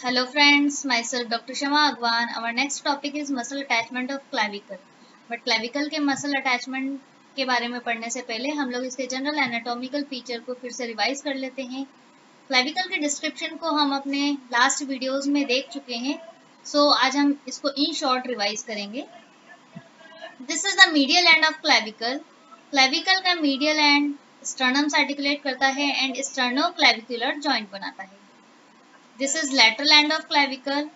Hello friends, myself Dr. Shama Agwan. Our next topic is muscle attachment of clavicle. But clavicle के muscle attachment के बारे में पढ़ने से पहले हम लोग इसके जनरल एनाटॉमिकल फीचर को फिर से रिवाइज कर लेते हैं। क्लेविकल के डिस्क्रिप्शन को हम अपने लास्ट वीडियोस में देख चुके हैं, सो आज हम इसको इन शॉर्ट रिवाइज करेंगे। This is the medial end of clavicle. Clavicle का मीडियल एंड स्टर्नम से आर्टिकुलेट करता है एंड स्टर्नोक्लेविकुलर जॉइंट बनाता है। This is lateral end of clavicle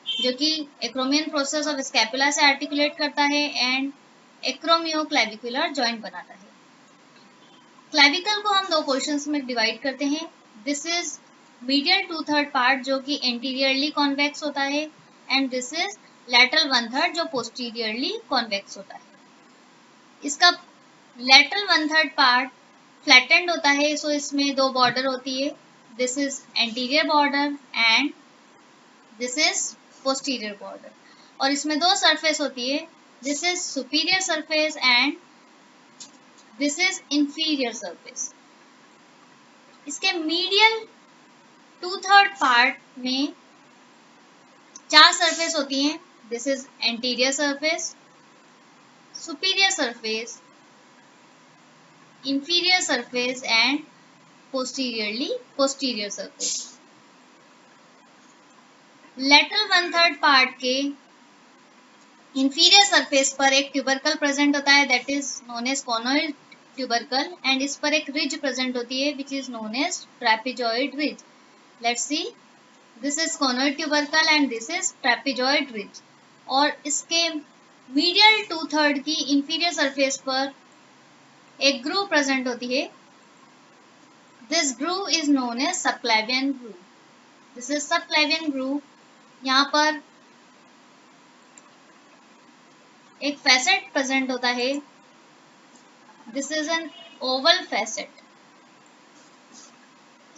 जो कि एक्रोमियन प्रोसेस ऑफ स्कैपुला से आर्टिकुलेट करता है एंड एक्रोमियोक्लेविकुलर जॉइंट बनाता है। क्लेविकल को हम दो पोर्शंस में डिवाइड करते हैं। दिस इज मीडियल 2/3 पार्ट जो कि एंटीरियरली कॉन्वेक्स होता है एंड दिस इज लैटरल 1/3 जो पोस्टीरियरली कॉन्वेक्स होता है। इसका लैटरल 1/3 पार्ट फ्लैटेंड होता है, सो इसमें दो बॉर्डर होती है। This is anterior border and this is posterior border, और इसमें दो सरफेस होती है। This is superior surface and this is inferior surface. इसके मीडियल 2/3 पार्ट में चार सरफेस होती हैं। This is anterior surface, superior surface, inferior surface and posterior surface. Lateral 1/3 part के इंफीरियर सरफेस पर एक ट्यूबरकल प्रेजेंट होता है, that is known as conoid tubercle, and इस पर एक रिज प्रेजेंट होती है which is known as trapezoid ridge. Let's see, this is conoid tubercle and this is trapezoid ridge. और इसके मीडियल 2/3 की इंफीरियर सरफेस पर एक ग्रूव प्रेजेंट होती है। This groove is known as subclavian groove. This is subclavian groove. यहाँ पर एक फैसेट प्रेजेंट होता है। This is an oval facet.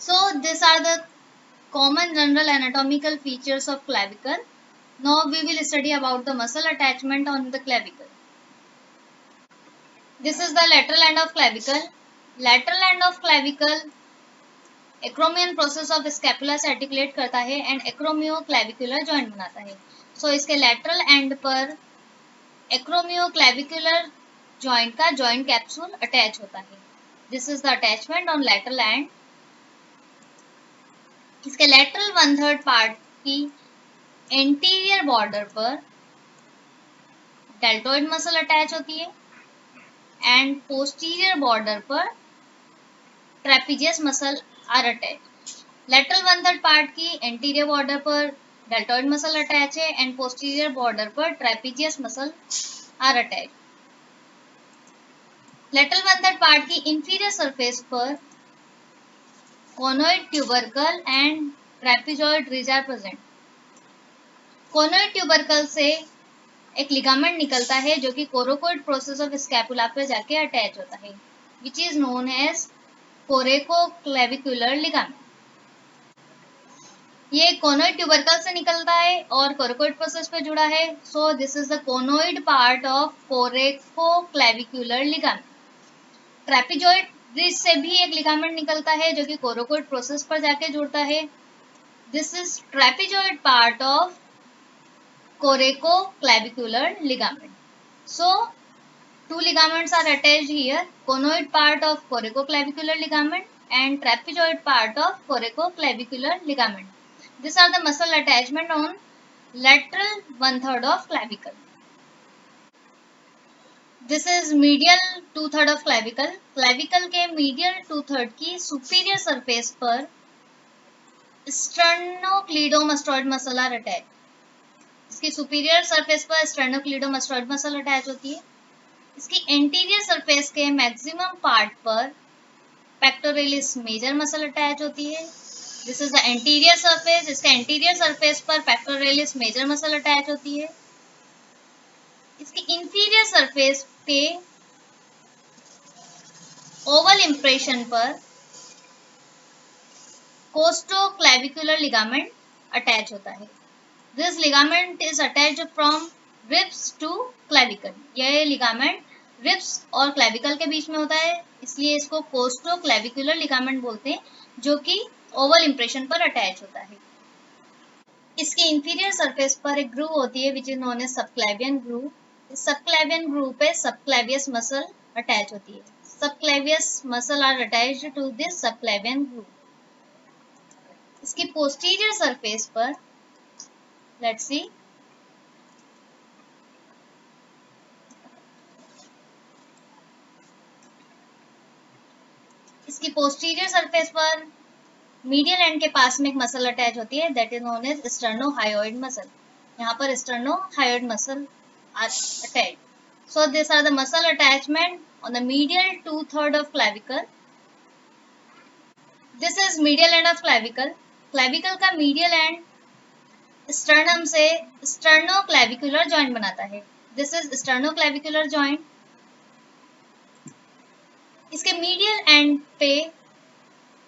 So these are the common general anatomical features of clavicle. Now we will study about the muscle attachment on the clavicle. This is the lateral end of clavicle. Lateral end of clavicle acromion process of scapula से articulate करता है and acromioclavicular joint बनाता है। So इसके lateral end पर acromioclavicular joint का joint capsule attach होता है। This is the attachment on lateral end. इसके lateral 1/3 पार्ट की एंटीरियर बॉर्डर पर डेल्टोइड मसल अटैच होती है एंड पोस्टीरियर बॉर्डर पर trapezius muscle are attach. Lateral 1/3 part की एंटीरियर बॉर्डर पर डेल्टोइड मसल अटैच है एंड पोस्टीरियर बॉर्डर पर trapezius muscle are attach. Lateral 1/3 part की इंफीरियर सरफेस पर conoid tubercle and trapezoid ridge are present. Conoid tubercle से एक ligament निकलता है जो कि कोरोकोइड प्रोसेस ऑफ स्कैपुला पे जाके अटैच होता है, which is known as coracoclavicular ligament. ये कोनोइड ट्यूबरकल से निकलता है और कोरोकोइड प्रोसेस पे जुड़ा है। So this is the conoid part of coracoclavicular ligament. Trapezoid ridge से भी एक लिगामेंट निकलता है जो कि कोरोकोइड प्रोसेस पर जाके जुड़ता है। This is trapezoid part of coraco-clavicular ligament. So, two ligaments are attached here, conoid part of coraco-clavicular ligament and trapezoid part of coraco-clavicular ligament. These are the muscle attachment on lateral 1/3 of clavicle. This is medial 2/3 of clavicle. Clavicle के medial 2/3 की superior surface पर sternocleidomastoid muscle are attached. इसकी superior surface पर स्टेर्नोक्लीडोमास्टोइड muscle attach होती है। इसकी anterior surface के maximum part पर पेक्टोरेलिस मेजर मसल अटैच होती है। This is the anterior surface. इसके एंटीरियर सरफेस पर पेक्टोरेलिस मेजर मसल अटैच होती है। इसकी इंफीरियर सरफेस पे ओवल इंप्रेशन पर कोस्टोक्लेविकुलर लिगामेंट अटैच होता है। This ligament is attached from ribs to clavicle. यह लिगामेंट रिब्स और क्लेविकल के बीच में होता है, इसलिए इसको कोस्टोक्लेविकुलर लिगामेंट बोलते हैं, जो कि ओवल इंप्रेशन पर अटैच होता है। इसके इंफीरियर सरफेस पर एक ग्रूव होती है which is known as subclavian groove. इस सबक्लेवियन ग्रूव पे सबक्लेवियस मसल अटैच होती है। Subclavius muscle are attached to this subclavian groove. इसकी पोस्टीरियर सरफेस पर लेट्स सी, इसकी पोस्टीरियर सरफेस पर मीडियल एंड के पास में एक मसल अटैच होती है that is known as sternohyoid muscle. यहाँ पर sternohyoid muscle are attach. So these are the muscle attachment on the medial 2/3 of clavicle. This is medial end of clavicle. Clavicle का medial end sternum से sternoclavicular joint बनाता है। This is sternoclavicular joint. इसके medial end पे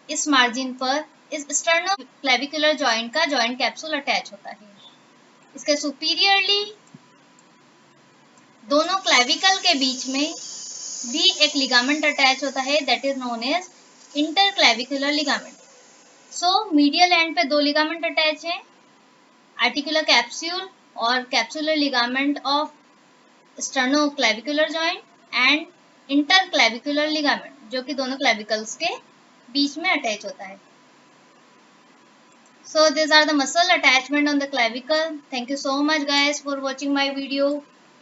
इस margin पर इस sternoclavicular joint का joint capsule attach होता है। इसके superiorly दोनों क्लैविकल के बीच में भी एक लिगामेंट अटैच होता है that is known as interclavicular ligament. So medial end पे दो लिगामेंट अटैच हैं, आर्टिकुलर कैप्सूल और capsular ligament of sternoclavicular joint and interclavicular ligament जो कि दोनों क्लैविकल्स के बीच में अटैच होता है। So these are the muscle attachment on the clavicle. Thank you so much guys for watching my video.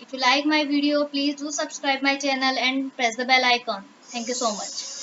If you like my video, please do subscribe my channel and press the bell icon. Thank you so much.